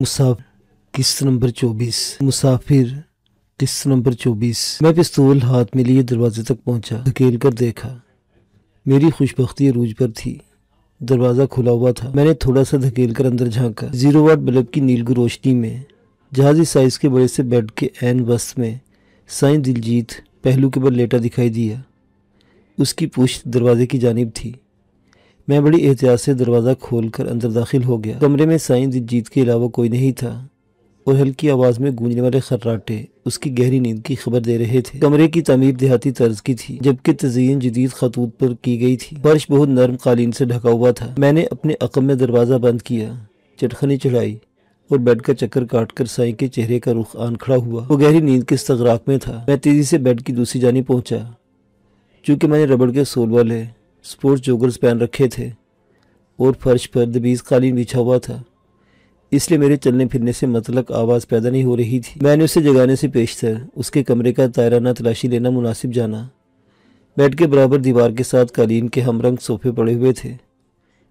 مسافر قسط نمبر 24 مسافر قسط نمبر 24 میں پستول ہاتھ میں لیے دروازے تک پہنچا، دھکیل کر دیکھا۔ میری خوشبختی عروج پر تھی۔ دروازہ کھلا ہوا تھا۔ میں نے تھوڑا سا دھکیل کر اندر جھانکا۔ 0 واٹ بلب کی نیلگی روشنی میں جہازی سائز کے بڑے سے بیڈ کے عین وسط میں سائیں دلجیت پہلو کے بل لیٹا دکھائی دیا۔ اس کی پشت دروازے کی جانب تھی۔ میں بڑی احتیاط سے دروازہ کھول کر اندر داخل ہو گیا۔ کمرے میں سائیں دلجیت کے علاوہ کوئی نہیں تھا اور ہلکی آواز میں گونجنے والے خراٹے اس کی گہری نیند کی خبر دے رہے تھے۔ کمرے کی تعمیر دیہاتی طرز کی تھی، جبکہ تزئین جدید خطوط پر کی گئی تھی۔ فرش بہت نرم قالین سے ڈھکا ہوا تھا۔ میں نے اپنے عقب میں دروازہ بند کیا، چٹخنی چڑھائی اور بیڈ کا چکر کاٹ کر سائیں کے چہرے کا رخ آن کھڑا ہوا۔ وہ گہری نیند کے استغراق میں تھا۔ میں تیزی سے بیڈ کی دوسری جانب پہنچا۔ چونکہ میں نے ربڑ کے سول والے سپورٹس جوگرز پہن رکھے تھے اور فرش پر دبیز قالین بچھا ہوا تھا، اس لیے میرے چلنے پھرنے سے مطلق آواز پیدا نہیں ہو رہی تھی۔ میں نے اسے جگانے سے پیشتر اس کے کمرے کا دائرانہ تلاشی لینا مناسب جانا۔ بیڈ کے برابر دیوار کے ساتھ قالین کے ہم رنگ صوفے پڑے ہوئے تھے۔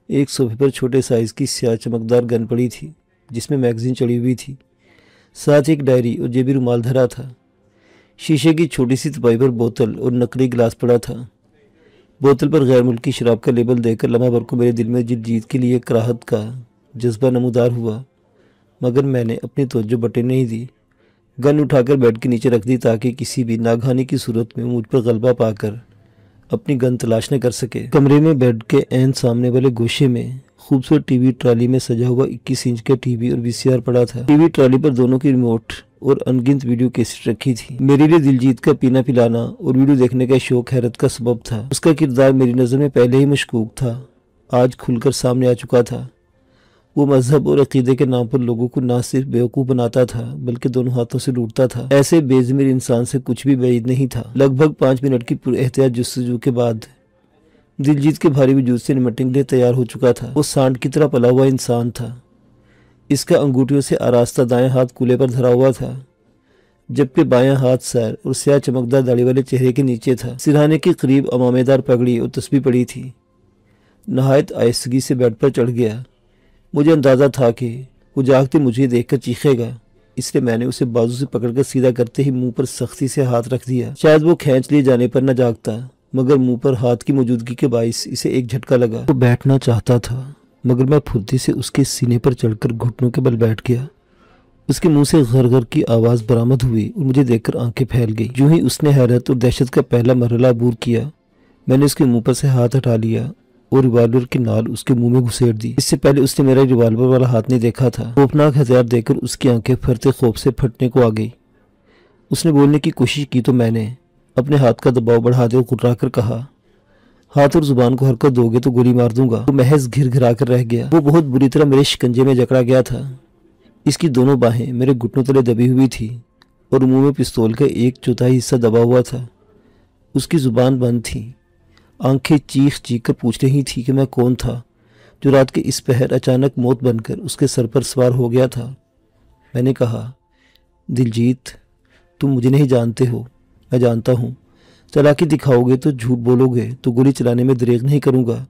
ایک صوفے پر چھوٹے سائز کی سیاہ چمکدار گن پڑی تھی جس میں میگزین چڑھی ہوئی تھی، ساتھ ایک ڈائری اور جیبی رومال دھرا تھا۔ شیشے کی چھوٹی سی تپائی پر بوتل اور نقلی گلاس پڑا تھا۔ بوتل پر غیر ملکی شراب کا لیبل دیکھ کر لمحہ بھر کو میرے دل میں دلجیت کے لیے کراہت کا جذبہ نمودار ہوا، مگر میں نے اپنی توجہ بٹے نہیں دی۔ گن اٹھا کر بیڈ کے نیچے رکھ دی تاکہ کسی بھی ناگہانی کی صورت میں مجھ پر غلبہ پا کر اپنی گن تلاش نہ کر سکے۔ کمرے میں بیڈ کے عین سامنے والے گوشے میں خوبصورت ٹی وی ٹرالی میں سجا ہوا 21 انچ کا ٹی وی اور VCR پڑا تھا۔ ٹی وی ٹرالی پر دونوں کی ریموٹ اور انگنت ویڈیو کیسٹ رکھی تھی۔ میرے لیے دلجیت کا پینا پلانا اور ویڈیو دیکھنے کا شوق حیرت کا سبب تھا۔ اس کا کردار میری نظر میں پہلے ہی مشکوک تھا، آج کھل کر سامنے آ چکا تھا۔ وہ مذہب اور عقیدے کے نام پر لوگوں کو نہ صرف بیوقوف بناتا تھا بلکہ دونوں ہاتھوں سے لوٹتا تھا۔ ایسے بے ضمیر انسان سے کچھ بھی بعید نہیں تھا۔ لگ بھگ 5 منٹ کی پر احتیاط جستجو کے بعد دلجیت کے بھاری وجود سے نمٹنے کے لیے تیار ہو چکا تھا۔ وہ سانڈ کی طرح پلا ہوا انسان تھا۔ اس کا انگوٹھیوں سے آراستہ دائیں ہاتھ کولے پر دھرا ہوا تھا، جبکہ بایاں ہاتھ سیر اور سیاہ چمکدار داڑھی والے چہرے کے نیچے تھا۔ سرہانے کے قریب امامے دار پگڑی اور تسبیح پڑی تھی۔ نہایت آہستگی سے بیڈ پر چڑھ گیا۔ مجھے اندازہ تھا کہ وہ جاگتے مجھے دیکھ کر چیخے گا، اس لیے میں نے اسے بازو سے پکڑ کر سیدھا کرتے ہی منہ پر سختی سے ہاتھ رکھ دیا۔ شاید وہ کھینچ لیے جانے پر نہ جاگتا، مگر منہ پر ہاتھ کی موجودگی کے باعث اسے ایک جھٹکا لگا۔ وہ بیٹھنا چاہتا تھا، مگر میں پھرتی سے اس کے سینے پر چڑھ کر گھٹنوں کے بل بیٹھ گیا۔ اس کے منہ سے غر غر کی آواز برآمد ہوئی اور مجھے دیکھ کر آنکھیں پھیل گئی۔ جو ہی اس نے حیرت اور دہشت کا پہلا مرحلہ عبور کیا، میں نے اس کے منہ پر سے ہاتھ ہٹا لیا اور ریوالور کی نال اس کے منہ میں گھسیڑ دی۔ اس سے پہلے اس نے میرا ریوالور والا ہاتھ نہیں دیکھا تھا۔ خوفناک ہتھیار دیکھ کر اس کی آنکھیں پھرتے خوف سے پھٹنے کو آ گئی۔ اس نے بولنے کی کوشش کی تو میں نے اپنے ہاتھ کا دباؤ بڑھاتے اور گھٹرا کر کہا، ہاتھ اور زبان کو حرکت دو گے تو گولی مار دوں گا۔ وہ محض گھر گھرا کر رہ گیا۔ وہ بہت بری طرح میرے شکنجے میں جکڑا گیا تھا۔ اس کی دونوں باہیں میرے گھٹنوں تلے دبی ہوئی تھی اور منہ میں پستول کا 1/4 حصہ دبا ہوا تھا۔ اس کی زبان بند تھی، آنکھیں چیخ چیخ کر پوچھ رہی تھی کہ میں کون تھا جو رات کے اس پہر اچانک موت بن کر اس کے سر پر سوار ہو گیا تھا۔ میں نے کہا، دلجیت، تم مجھے نہیں جانتے ہو، میں جانتا ہوں۔ چالاکی دکھاؤ گے تو جھوٹ بولو گے تو گولی چلانے میں دریغ نہیں کروں گا،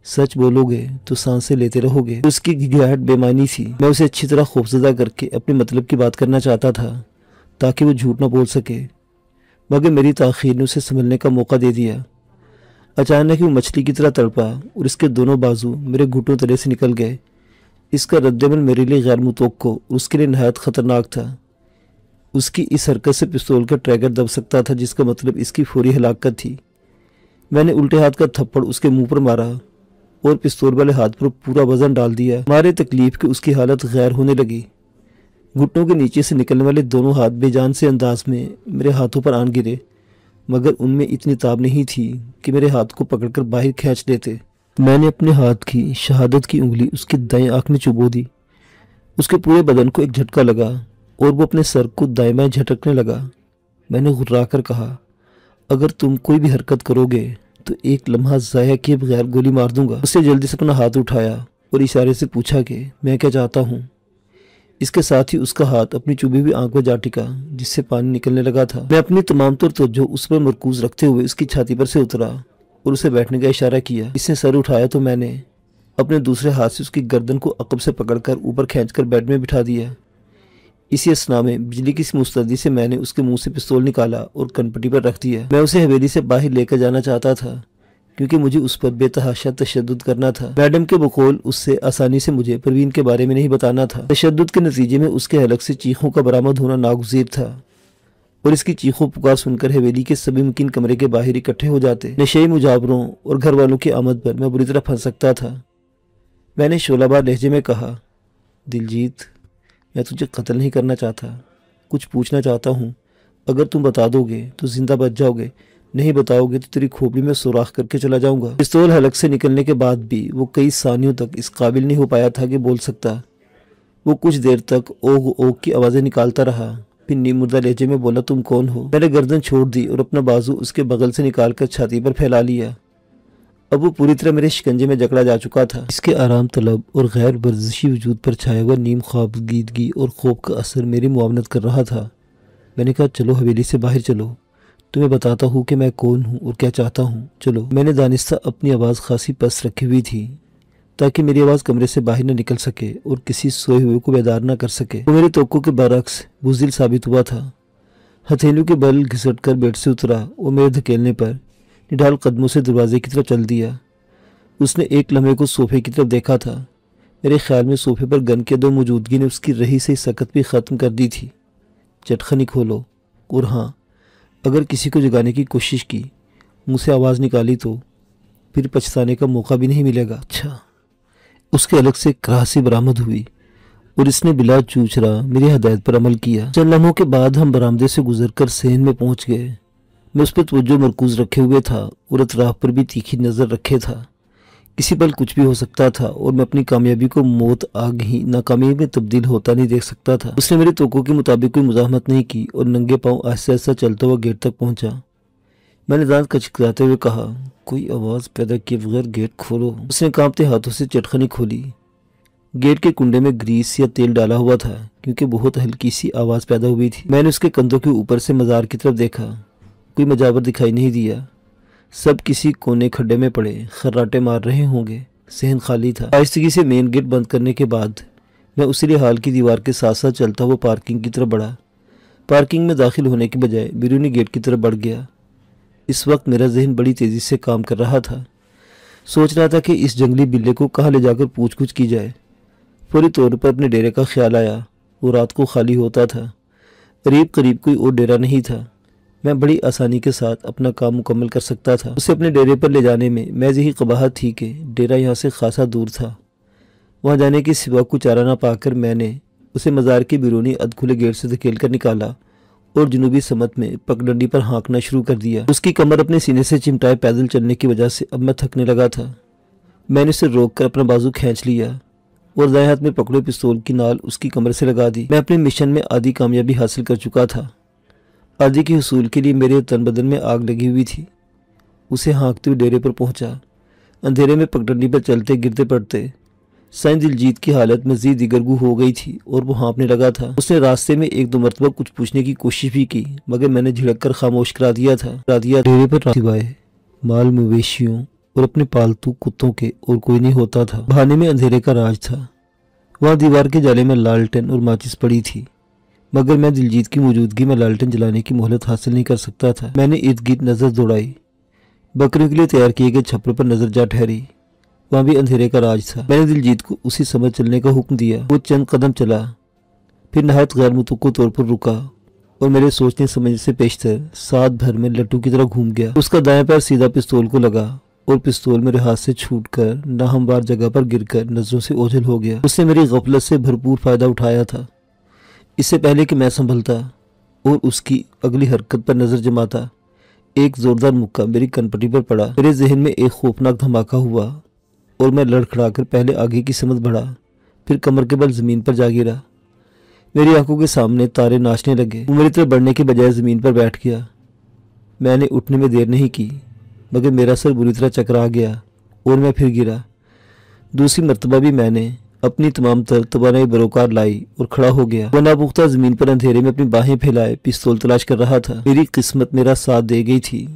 سچ بولو گے تو سانسیں لیتے رہو گے۔ اس کی گھگراہٹ بے معنی تھی۔ میں اسے اچھی طرح خوفزدہ کر کے اپنے مطلب کی بات کرنا چاہتا تھا تاکہ وہ جھوٹ نہ بول سکے، مگر میری تاخیر نے اسے سنبھلنے کا موقع دے دیا۔ اچانک وہ مچھلی کی طرح تڑپا اور اس کے دونوں بازو میرے گھٹنوں تلے سے نکل گئے۔ اس کا رد عمل میرے لیے غیر متوقع اور اس کے لیے نہایت خطرناک تھا۔ اس کی اس حرکت سے پستول کا ٹریگر دب سکتا تھا، جس کا مطلب اس کی فوری ہلاکت تھی۔ میں نے الٹے ہاتھ کا تھپڑ اس کے منہ پر مارا اور پستول والے ہاتھ پر پورا وزن ڈال دیا۔ مارے تکلیف کے اس کی حالت غیر ہونے لگی۔ گھٹنوں کے نیچے سے نکلنے والے دونوں ہاتھ بے جان سے انداز میں میرے ہاتھوں پر آن گرے، مگر ان میں اتنی تاب نہیں تھی کہ میرے ہاتھ کو پکڑ کر باہر کھینچ لیتے۔ میں نے اپنے ہاتھ کی شہادت کی انگلی اس کی دائیں آنکھ میں چبو دی۔ اس کے پورے بدن کو ایک جھٹکا لگا اور وہ اپنے سر کو دائیں بائیں جھٹکنے لگا۔ میں نے گھرا کر کہا، اگر تم کوئی بھی حرکت کرو گے تو ایک لمحہ ضائع کیے بغیر گولی مار دوں گا۔ اس نے جلدی سے اپنا ہاتھ اٹھایا اور اشارے سے پوچھا کہ میں کیا چاہتا ہوں۔ اس کے ساتھ ہی اس کا ہاتھ اپنی چوبی ہوئی آنکھ پر جا ٹکا جس سے پانی نکلنے لگا تھا۔ میں اپنی تمام تر توجہ اس پر مرکوز رکھتے ہوئے اس کی چھاتی پر سے اترا اور اسے بیٹھنے کا اشارہ کیا۔ اس نے سر اٹھایا تو میں نے اپنے دوسرے ہاتھ سے اس کی گردن کو عقب سے پکڑ کر اوپر کھینچ کر بیڈ میں بٹھا دیا۔ اسی اثنا میں بجلی کی مستردی سے میں نے اس کے منہ سے پستول نکالا اور کنپٹی پر رکھ دیا۔ میں اسے حویلی سے باہر لے کر جانا چاہتا تھا کیونکہ مجھے اس پر بے تحاشا تشدد کرنا تھا۔ میڈم کے بقول اس سے آسانی سے مجھے پروین کے بارے میں نہیں بتانا تھا۔ تشدد کے نتیجے میں اس کے حلق سے چیخوں کا برآمد ہونا ناگزیر تھا اور اس کی چیخوں پکار سن کر حویلی کے سبھی ممکن کمرے کے باہر اکٹھے ہو جاتے۔ نشئی مجاوروں اور گھر والوں کی آمد پر میں بری طرح پھنس سکتا تھا۔ میں نے شعلہ بار لہجے میں کہا، دلجیت، میں تجھے قتل نہیں کرنا چاہتا، کچھ پوچھنا چاہتا ہوں۔ اگر تم بتا دو گے تو زندہ بچ جاؤ گے، نہیں بتاؤ گے تو تیری کھوپڑی میں سوراخ کر کے چلا جاؤں گا۔ پستول حلق سے نکلنے کے بعد بھی وہ کئی ثانیوں تک اس قابل نہیں ہو پایا تھا کہ بول سکتا۔ وہ کچھ دیر تک اوغ اوغ کی آوازیں نکالتا رہا، پھر نیم مردہ لہجے میں بولا، تم کون ہو؟ میں نے گردن چھوڑ دی اور اپنا بازو اس کے بغل سے نکال کر چھاتی پر پھیلا لیا۔ اب وہ پوری طرح میرے شکنجے میں جکڑا جا چکا تھا۔ اس کے آرام طلب اور غیر ورزشی وجود پر چھایا ہوا نیم خوابگیدگی اور خوف کا اثر میری معاونت کر رہا تھا۔ میں نے کہا، چلو حویلی سے باہر چلو، تمہیں بتاتا ہوں کہ میں کون ہوں اور کیا چاہتا ہوں، چلو۔ میں نے دانستہ اپنی آواز خاصی پست رکھی ہوئی تھی تاکہ میری آواز کمرے سے باہر نہ نکل سکے اور کسی سوئے ہوئے کو بیدار نہ کر سکے۔ وہ میری توقع کے برعکس بزدل ثابت ہوا تھا۔ ہتھیلیوں کے بل گھسٹ کر بیڈ سے اترا اور میرے دھکیلنے پر نڈھال قدموں سے دروازے کی طرف چل دیا۔ اس نے ایک لمحے کو صوفے کی طرف دیکھا تھا۔ میرے خیال میں صوفے پر گن کے دو موجودگی نے اس کی رہی سے سکت بھی ختم کر دی تھی۔ چٹخنی کھولو، اور ہاں، اگر کسی کو جگانے کی کوشش کی، منہ سے آواز نکالی تو پھر پچھتانے کا موقع بھی نہیں ملے گا۔ اچھا۔ اس کے الگ سے کراہسی برآمد ہوئی اور اس نے بلا چوچرا میری ہدایت پر عمل کیا۔ چند لمحوں کے بعد ہم برآمدے سے گزر کر صحن میں پہنچ گئے۔ میں اس پر توجہ مرکوز رکھے ہوئے تھا اور اطراف پر بھی تیکھی نظر رکھے تھا۔ کسی پل کچھ بھی ہو سکتا تھا اور میں اپنی کامیابی کو موت آگ ہی ناکامی میں تبدیل ہوتا نہیں دیکھ سکتا تھا۔ اس نے میرے توقع کے مطابق کوئی مزاحمت نہیں کی اور ننگے پاؤں آہستہ آہستہ چلتا ہوا گیٹ تک پہنچا۔ میں نے دانت کچکچاتے ہوئے کہا، کوئی آواز پیدا کیے بغیر گیٹ کھولو۔ اس نے کانپتے ہاتھوں سے چٹخنی کھولی۔ گیٹ کے کنڈے میں گریس یا تیل ڈالا ہوا تھا کیونکہ بہت ہلکی سی آواز پیدا ہوئی تھی۔ میں نے اس کے کندھوں کے اوپر سے مزار کی طرف دیکھا، کوئی مجاور دکھائی نہیں دیا۔ سب کسی کونے کھڈے میں پڑے خراٹے مار رہے ہوں گے۔ صحن خالی تھا۔ آہستگی سے مین گیٹ بند کرنے کے بعد میں اسی حال کی دیوار کے ساتھ ساتھ چلتا ہوا پارکنگ کی طرف بڑھا۔ پارکنگ میں داخل ہونے کے بجائے بیرونی گیٹ کی طرف بڑھ گیا۔ اس وقت میرا ذہن بڑی تیزی سے کام کر رہا تھا۔ سوچ رہا تھا کہ اس جنگلی بلے کو کہاں لے جا کر پوچھ گچھ کی جائے۔ فوری طور پر اپنے ڈیرے کا خیال آیا۔ وہ رات کو خالی ہوتا تھا۔ قریب کوئی اور ڈیرا نہیں تھا۔ میں بڑی آسانی کے ساتھ اپنا کام مکمل کر سکتا تھا۔ اسے اپنے ڈیرے پر لے جانے میں محض یہی قباحت تھی کہ ڈیرا یہاں سے خاصا دور تھا۔ وہاں جانے کے سوا کچھ چارہ نہ پا کر میں نے اسے مزار کے بیرونی ادھ کھلے گیٹ سے دھکیل کر نکالا اور جنوبی سمت میں پگڈنڈی پر ہانکنا شروع کر دیا۔ اس کی کمر اپنے سینے سے چمٹائے پیدل چلنے کی وجہ سے اب میں تھکنے لگا تھا۔ میں نے اسے روک کر اپنا بازو کھینچ لیا اور دائیں ہاتھ میں پکڑے پستول کی نال اس کی کمر سے لگا دی۔ میں اپنے مشن میں آدھی کامیابی حاصل کر چکا تھا۔ آدھی کے حصول کے لیے میرے تن بدن میں آگ لگی ہوئی تھی۔ اسے ہانکتے ہوئے ڈیرے پر پہنچا۔ اندھیرے میں پگڈنڈی پر چلتے گرتے پڑتے سائیں دلجیت کی حالت مزید دیگرگو ہو گئی تھی اور وہ ہانپنے لگا تھا۔ اس نے راستے میں ایک دو مرتبہ کچھ پوچھنے کی کوشش بھی کی مگر میں نے جھڑک کر خاموش کرا دیا تھا۔ ڈیرے پر سوائے مال مویشیوں اور اپنے پالتو کتوں کے اور کوئی نہیں ہوتا تھا۔ بہانے میں اندھیرے کا راج تھا۔ وہاں دیوار کے جالے میں لالٹن اور ماچس پڑی تھی مگر میں دلجیت کی موجودگی میں لالٹن جلانے کی مہلت حاصل نہیں کر سکتا تھا۔ میں نے ارد گرد نظر دوڑائی۔ بکریوں کے لیے تیار کیے گئے چھپر پر نظر جا ٹھہری۔ وہاں بھی اندھیرے کا راج تھا۔ میں نے دلجیت کو اسی سمجھ چلنے کا حکم دیا۔ وہ چند قدم چلا، پھر نہایت غیر متوقع طور پر رکا اور میرے سوچنے سمجھنے سے پیشتر ساتھ بھر میں لٹو کی طرح گھوم گیا۔ اس کا دائیں پیر سیدھا پستول کو لگا اور پستول میرے ہاتھ سے چھوٹ کر ناہموار جگہ پر گر کر نظروں سے اوجھل ہو گیا۔ اس نے میری غفلت سے بھرپور فائدہ اٹھایا تھا۔ اس سے پہلے کہ میں سنبھلتا اور اس کی اگلی حرکت پر نظر جماتا، ایک زوردار مکہ میری کنپٹی پر پڑا۔ میرے ذہن میں ایک خوفناک دھماکہ ہوا اور میں لڑکھڑا کر پہلے آگے کی سمت بڑھا، پھر کمر کے بل زمین پر جا گرا۔ میری آنکھوں کے سامنے تارے ناچنے لگے۔ وہ میری طرف بڑھنے کے بجائے زمین پر بیٹھ گیا۔ میں نے اٹھنے میں دیر نہیں کی مگر میرا سر بری طرح چکرا گیا اور میں پھر گرا۔ دوسری مرتبہ بھی میں نے اپنی تمام تر توانائی بروکار لائی اور کھڑا ہو گیا۔ وہ ناپختہ زمین پر اندھیرے میں اپنی باہیں پھیلائے پستول تلاش کر رہا تھا۔ میری قسمت میرا ساتھ دے گئی تھی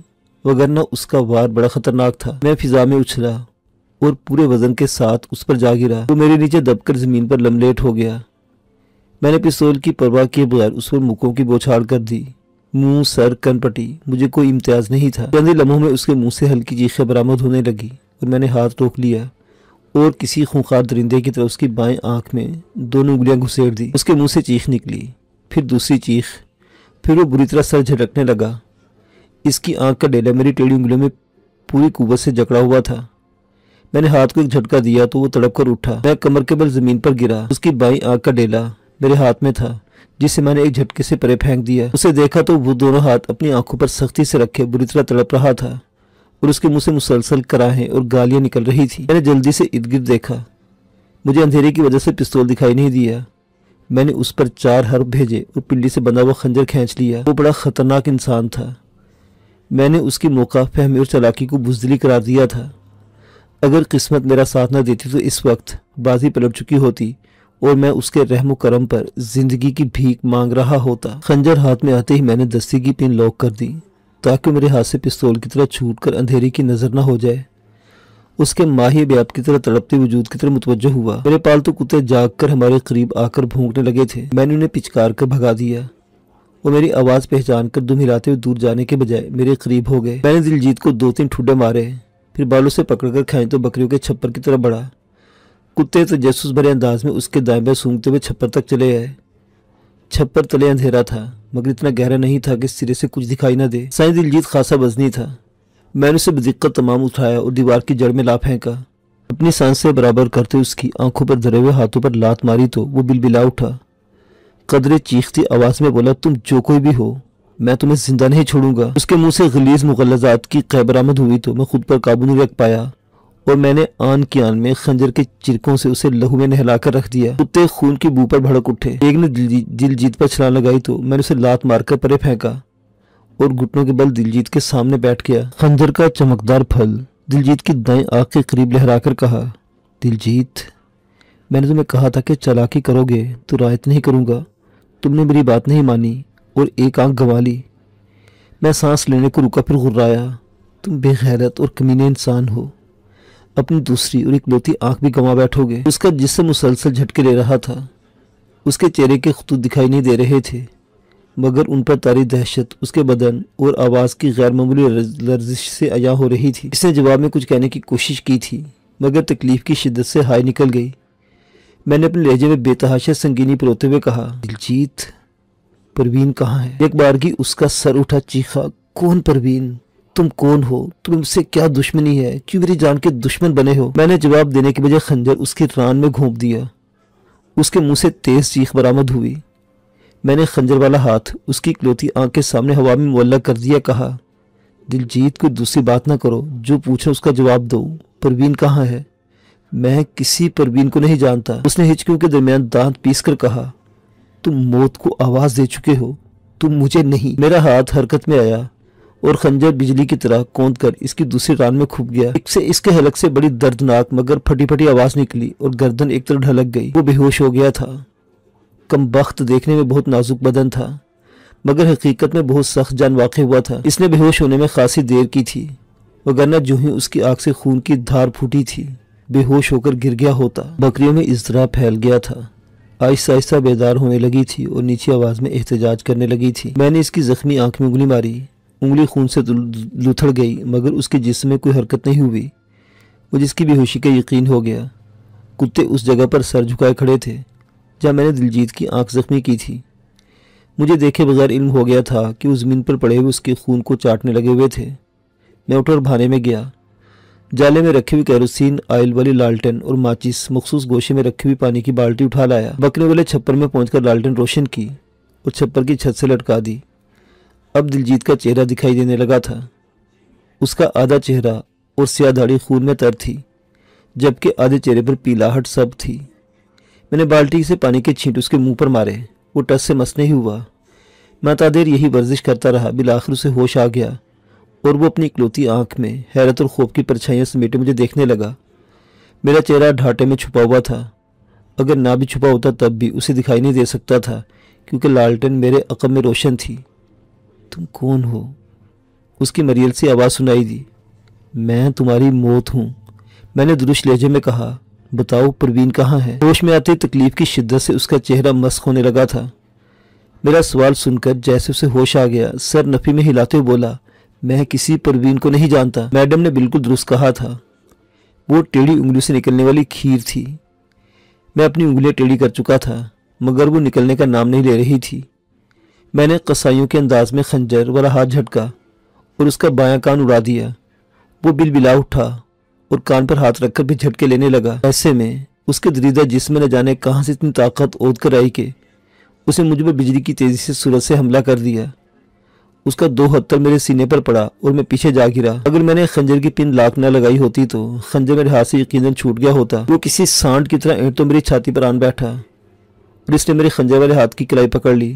وگرنہ اس کا وار بڑا خطرناک تھا۔ میں فضا میں اچھلا اور پورے وزن کے ساتھ اس پر جا گرا۔ وہ میرے نیچے دب کر زمین پر لملیٹ ہو گیا۔ میں نے پستول کی پرواہ کیے بغیر اس پر مکوں کی بوچھاڑ کر دی۔ منہ، سر، کن پٹی، مجھے کوئی امتیاز نہیں تھا۔ چند ہی لمحوں میں اس کے منہ سے ہلکی چیخیں برآمد ہونے لگی اور میں نے ہاتھ روک لیا اور کسی خونخوار درندے کی طرح اس کی بائیں آنکھ میں دونوں انگلیاں گھسیڑ دی۔ اس کے منہ سے چیخ نکلی، پھر دوسری چیخ، پھر وہ بری طرح سر جھٹکنے لگا۔ اس کی آنکھ کا ڈیلا میری ٹیڑھی انگلیوں میں پوری قوت سے جکڑا ہوا تھا۔ میں نے ہاتھ کو ایک جھٹکا دیا تو وہ تڑپ کر اٹھا۔ میں کمر کے بل زمین پر گرا۔ اس کی بائیں آنکھ کا ڈیلا میرے ہاتھ میں تھا جسے میں نے ایک جھٹکے سے پرے پھینک دیا۔ اسے دیکھا تو وہ دونوں ہاتھ اپنی آنکھوں پر سختی سے رکھے بری طرح تڑپ رہا تھا اور اس کے منہ سے مسلسل کراہیں اور گالیاں نکل رہی تھی۔ میں نے جلدی سے ارد گرد دیکھا۔ مجھے اندھیرے کی وجہ سے پستول دکھائی نہیں دیا۔ میں نے اس پر 4 حرف بھیجے اور پنڈلی سے بندھا ہوا خنجر کھینچ لیا۔ وہ بڑا خطرناک انسان تھا۔ میں نے اس کی موقع فہمی اور چالاکی کو بزدلی قرار دیا تھا۔ اگر قسمت میرا ساتھ نہ دیتی تو اس وقت بازی پلٹ چکی ہوتی اور میں اس کے رحم و کرم پر زندگی کی بھیک مانگ رہا ہوتا۔ خنجر ہاتھ میں آتے ہی میں نے دستی کی پن لاک کر دی تاکہ میرے ہاتھ سے پستول کی طرح چھوٹ کر اندھیرے کی نظر نہ ہو جائے۔ اس کے ماہی بیاب کی طرح تڑپتے وجود کی طرف متوجہ ہوا۔ میرے پالتو کتے جاگ کر ہمارے قریب آ کر بھونکنے لگے تھے۔ میں نے انہیں پچکار کر بھگا دیا۔ وہ میری آواز پہچان کر دم ہلاتے ہوئے دور جانے کے بجائے میرے قریب ہو گئے۔ میں نے دلجیت کو 2-3 ٹھڈے مارے، پھر بالوں سے پکڑ کر کھینچ تو بکریوں کے چھپر کی طرف بڑھا۔ کتے تجسس بھرے انداز میں اس کے دائیں بائیں سونگھتے ہوئے چھپر تک چلے آئے۔ چھپر تلے اندھیرا تھا مگر اتنا گہرا نہیں تھا کہ سرے سے کچھ دکھائی نہ دے۔ سائیں دلجیت خاصا وزنی تھا۔ میں نے اسے بدقت تمام اٹھایا اور دیوار کی جڑ میں لا پھینکا۔ اپنی سانس سے برابر کرتے اس کی آنکھوں پر دھرے ہوئے ہاتھوں پر لات ماری تو وہ بلبلا اٹھا۔ قدرے چیختی آواز میں بولا، تم جو کوئی بھی ہو میں تمہیں زندہ نہیں چھوڑوں گا۔ اس کے منہ سے غلیظ مغلظات کی قے برآمد ہوئی تو میں خود پر قابو نہیں رکھ پایا اور میں نے آن کی آن میں خنجر کے چرکوں سے اسے لہو میں نہلا کر رکھ دیا۔ کتے خون کی بو پر بھڑک اٹھے۔ ایک نے دلجیت پر چھلانگ لگائی تو میں نے اسے لات مار کر پرے پھینکا اور گھٹنوں کے بل دلجیت کے سامنے بیٹھ گیا۔ خنجر کا چمکدار پھل دلجیت کی دائیں آنکھ کے قریب لہرا کر کہا، دلجیت، میں نے تمہیں کہا تھا کہ چالاکی کرو گے تو رعایت نہیں کروں گا۔ تم نے میری بات نہیں مانی اور ایک آنکھ گنوا لی۔ میں سانس لینے کو رکا پھر غرایا، تم بے غیرت اور کمینے انسان ہو۔ اپنی دوسری اور اکلوتی آنکھ بھی گنوا بیٹھو گے۔ اس کا جسم مسلسل جھٹکے لے رہا تھا۔ اس کے چہرے کے خطوط دکھائی نہیں دے رہے تھے مگر ان پر طاری دہشت اس کے بدن اور آواز کی غیر معمولی لرزش سے عیاں ہو رہی تھی۔ اس نے جواب میں کچھ کہنے کی کوشش کی تھی مگر تکلیف کی شدت سے ہائے نکل گئی۔ میں نے اپنے لہجے میں بے تحاشا سنگینی پروتے ہوئے کہا، دلجیت، پروین کہاں ہے؟ ایک بارگی اس کا سر اٹھا، چیخا، کون پروین؟ تم کون ہو؟ تم مجھ سے کیا دشمنی ہے؟ کیوں میری جان کے دشمن بنے ہو؟ میں نے جواب دینے کے بجائے خنجر اس کی ران میں گھونپ دیا۔ اس کے منہ سے تیز چیخ برآمد ہوئی۔ میں نے خنجر والا ہاتھ اس کی اکلوتی آنکھ کے سامنے ہوا میں معلق کر دیا، کہا، دلجیت، کوئی دوسری بات نہ کرو، جو پوچھو اس کا جواب دو۔ پروین کہاں ہے؟ میں کسی پروین کو نہیں جانتا۔ اس نے ہچکیوں کے درمیان دانت پیس کر کہا، تم موت کو آواز دے چکے ہو، تم مجھے نہیں۔ میرا ہاتھ حرکت میں آیا اور خنجر بجلی کی طرح کوند کر اس کی دوسری ران میں کھپ گیا۔ اس کے حلق سے بڑی دردناک مگر پھٹی پھٹی آواز نکلی اور گردن ایک طرف ڈھلک گئی۔ وہ بے ہوش ہو گیا تھا۔ کم بخت دیکھنے میں بہت نازک بدن تھا مگر حقیقت میں بہت سخت جان واقع ہوا تھا۔ اس نے بے ہوش ہونے میں خاصی دیر کی تھی وگرنہ جو ہی اس کی آنکھ سے خون کی دھار پھوٹی تھی بے ہوش ہو کر گر گیا ہوتا۔ بکریوں میں اضطراب پھیل گیا تھا۔ آہستہ آہستہ بیدار ہونے لگی تھی اور نیچی آواز میں احتجاج کرنے لگی تھی۔ میں نے اس کی زخمی آنکھ میں انگلی ماری۔ انگلی خون سے لتھڑ گئی مگر اس کے جسم میں کوئی حرکت نہیں ہوئی۔ مجھے اس کی بے ہوشی کا یقین ہو گیا۔ کتے اس جگہ پر سر جھکائے کھڑے تھے جہاں میں نے دلجیت کی آنکھ زخمی کی تھی۔ مجھے دیکھے بغیر علم ہو گیا تھا کہ وہ زمین پر پڑے ہوئے اس کے خون کو چاٹنے لگے ہوئے تھے۔ میں اٹھ کر بھانے میں گیا۔ جالے میں رکھی ہوئی کیروسین آئل والی لالٹن اور ماچس مخصوص گوشے میں رکھی ہوئی پانی کی بالٹی اٹھا لایا۔ بکرے والے چھپر میں پہنچ کر لالٹن روشن کی اور چھپر کی چھت سے لٹکا دی۔ اب دلجیت کا چہرہ دکھائی دینے لگا تھا۔ اس کا آدھا چہرہ اور سیاہ داڑھی خون میں تر تھی جبکہ آدھے چہرے پر پیلاہٹ سب تھی۔ میں نے بالٹی سے پانی کے چھینٹ اس کے منہ پر مارے، وہ ٹس سے مس نہیں ہوا۔ ماتا دیر یہی ورزش کرتا رہا، بالآخر اسے ہوش آ گیا اور وہ اپنی اکلوتی آنکھ میں حیرت اور خوف کی پرچھائیاں سمیٹے مجھے دیکھنے لگا۔ میرا چہرہ ڈھاٹے میں چھپا ہوا تھا، اگر نہ بھی چھپا ہوتا تب بھی اسے دکھائی نہیں دے سکتا تھا کیونکہ لالٹن میرے عقب میں روشن تھی۔ تم کون ہو؟ اس کی مریل سی آواز سنائی دی۔ میں تمہاری موت ہوں، میں نے درست لہجے میں کہا، بتاؤ پروین کہاں ہے؟ ہوش میں آتے تکلیف کی شدت سے اس کا چہرہ مسخ ہونے لگا تھا۔ میرا سوال سن کر جیسے اسے ہوش آ گیا، سر نفی میں ہلاتے ہوئے بولا، میں کسی پروین کو نہیں جانتا۔ میڈم نے بالکل درست کہا تھا، وہ ٹیڑھی انگلیوں سے نکلنے والی کھیر تھی۔ میں اپنی انگلیاں ٹیڑھی کر چکا تھا مگر وہ نکلنے کا نام نہیں لے رہی تھی۔ میں نے قصائیوں کے انداز میں خنجر والا ہاتھ جھٹکا اور اس کا بایاں کان اڑا دیا۔ وہ بل بلا اٹھا اور کان پر ہاتھ رکھ کر بھی جھٹکے لینے لگا۔ ایسے میں اس کے دریدہ جسم میں نہ جانے کہاں سے اتنی طاقت اود کر آئی کہ اس نے مجھ پر بجلی کی تیزی سے صورت سے حملہ کر دیا۔ اس کا 2 ہتھر میرے سینے پر پڑا اور میں پیچھے جا گرا۔ اگر میں نے خنجر کی پن لاک نہ لگائی ہوتی تو خنجر میرے ہاتھ سے یقیناً چھوٹ گیا ہوتا۔ وہ کسی سانڈ کی طرح اینٹ تو میری چھاتی پر آن بیٹھا اور اس نے میرے خنجر والے ہاتھ کی کلائی پکڑ لی۔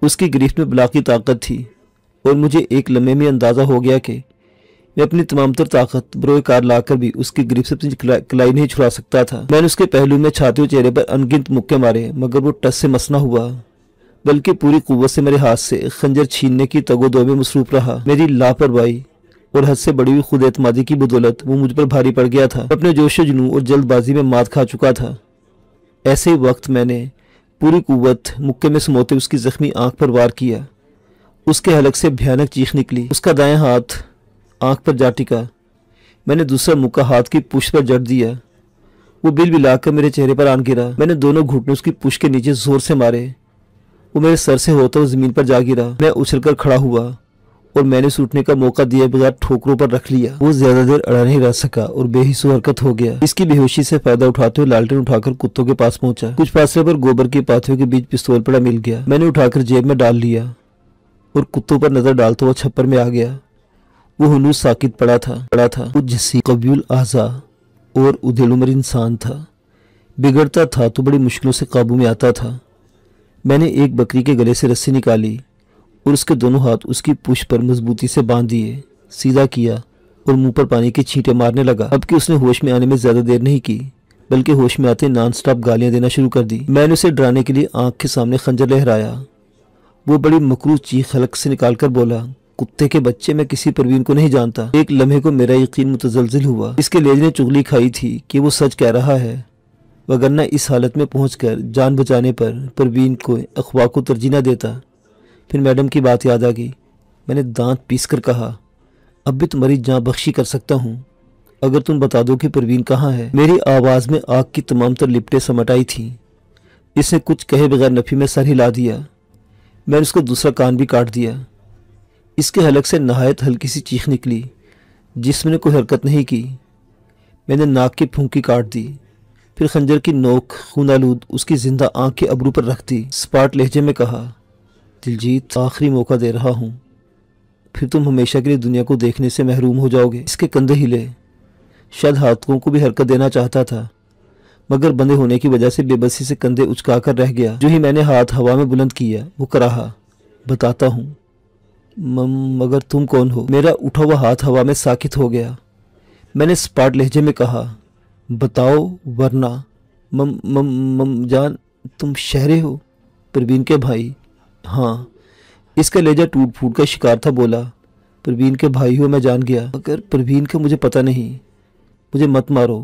اس کی گرفت میں بلا کی طاقت تھی اور مجھے ایک لمحے میں اندازہ ہو گیا کہ میں اپنی تمام تر طاقت بروئے کار لا کر بھی اس کی گرفت سے اپنی کلائی نہیں چھڑا سکتا تھا۔ میں نے اس کے پہلو میں چھاتی و چہرے پر انگنت مکے مارے مگر وہ ٹس سے مس نہ ہوا بلکہ پوری قوت سے میرے ہاتھ سے خنجر چھیننے کی تگ و دو میں مصروف رہا۔ میری لاپرواہی اور حد سے بڑی ہوئی خود اعتمادی کی بدولت وہ مجھ پر بھاری پڑ گیا تھا۔ اپنے جوش و جنون اور جلد بازی میں مات کھا چکا تھا۔ ایسے ہی وقت میں نے پوری قوت مکے میں سموتے اس کی زخمی آنکھ پر وار کیا۔ اس کے حلق سے بھیانک چیخ نکلی۔ اس کا دائیں ہاتھ آنکھ پر جا ٹکا۔ میں نے دوسرا مکہ ہاتھ کی پشت پر جڑ دیا۔ وہ بل بلا کر میرے چہرے پر آن گرا۔ میں نے دونوں گھٹنے اس کی پشت کے نیچے زور سے مارے۔ وہ میرے سر سے ہوتا ہوا زمین پر جا گرا۔ میں اچھل کر کھڑا ہوا اور میں نے اسے اٹھنے کا موقع دیا بغیر ٹھوکروں پر رکھ لیا۔ وہ زیادہ دیر اڑا نہیں رہ سکا اور بے حس و حرکت ہو گیا۔ اس کی بے ہوشی سے فائدہ اٹھاتے ہوئے لالٹین اٹھا کر کتوں کے پاس پہنچا۔ کچھ فاصلے پر گوبر کی پاتھیوں کے بیچ پستول پڑا مل گیا۔ میں نے اٹھا کر جیب میں ڈال لیا اور کتوں پر نظر ڈالتا ہوا چھپر میں آ گیا۔ وہ ہنوز ساکت پڑا تھا۔ وہ جسی قوی الاعضاء اور ادھیڑ عمر انسان تھا۔ بگڑتا تھا تو بڑی مشکلوں سے قابو میں آتا تھا۔ میں نے ایک بکری کے گلے سے رسی نکالی اور اس کے دونوں ہاتھ اس کی پشت پر مضبوطی سے باندھ دیے، سیدھا کیا اور منہ پر پانی کی چھینٹیں مارنے لگا۔ اب کہ اس نے ہوش میں آنے میں زیادہ دیر نہیں کی بلکہ ہوش میں آتے نان سٹاپ گالیاں دینا شروع کر دی۔ میں نے اسے ڈرانے کے لیے آنکھ کے سامنے خنجر لہرایا۔ وہ بڑی مکروہ چیخ حلق سے نکال کر بولا، کتے کے بچے، میں کسی پروین کو نہیں جانتا۔ ایک لمحے کو میرا یقین متزلزل ہوا۔ اس کے لیج نے چغلی کھائی تھی کہ وہ سچ کہہ رہا ہے، وگرنہ اس حالت میں پہنچ کر جان بچانے پر پروین کو اغوا کو ترجیح نہ دیتا۔ پھر میڈم کی بات یاد آ گئی۔ میں نے دانت پیس کر کہا، اب بھی تمہاری جان بخشی کر سکتا ہوں اگر تم بتا دو کہ پروین کہاں ہے۔ میری آواز میں آگ کی تمام تر لپٹیں سمٹ آئی تھیں۔ اس نے کچھ کہے بغیر نفی میں سر ہلا دیا۔ میں نے اس کو دوسرا کان بھی کاٹ دیا۔ اس کے حلق سے نہایت ہلکی سی چیخ نکلی۔ جسم نے کوئی حرکت نہیں کی۔ میں نے ناک کی پھونکی کاٹ دی، پھر خنجر کی نوک خون آلود اس کی زندہ آنکھ کے ابرو پر رکھ دی۔ سپاٹ لہجے میں کہا، دلجیت، آخری موقع دے رہا ہوں، پھر تم ہمیشہ کے لیے دنیا کو دیکھنے سے محروم ہو جاؤ گے۔ اس کے کندھے ہلے۔ شاید ہاتھوں کو بھی حرکت دینا چاہتا تھا مگر بندھے ہونے کی وجہ سے بے بسی سے کندھے اچکا کر رہ گیا۔ جو ہی میں نے ہاتھ ہوا میں بلند کیا وہ کراہا، بتاتا ہوں۔ مگر تم کون ہو؟ میرا اٹھا ہوا ہاتھ ہوا میں ساکت ہو گیا۔ میں نے سپاٹ لہجے میں کہا، بتاؤ ورنہ جان، تم شہرے ہو؟ پروین کے بھائی؟ ہاں۔ اس کا لہجہ ٹوٹ پھوٹ کا شکار تھا۔ بولا، پروین کے بھائی ہو، میں جان گیا، مگر پروین کا مجھے پتہ نہیں۔ مجھے مت مارو،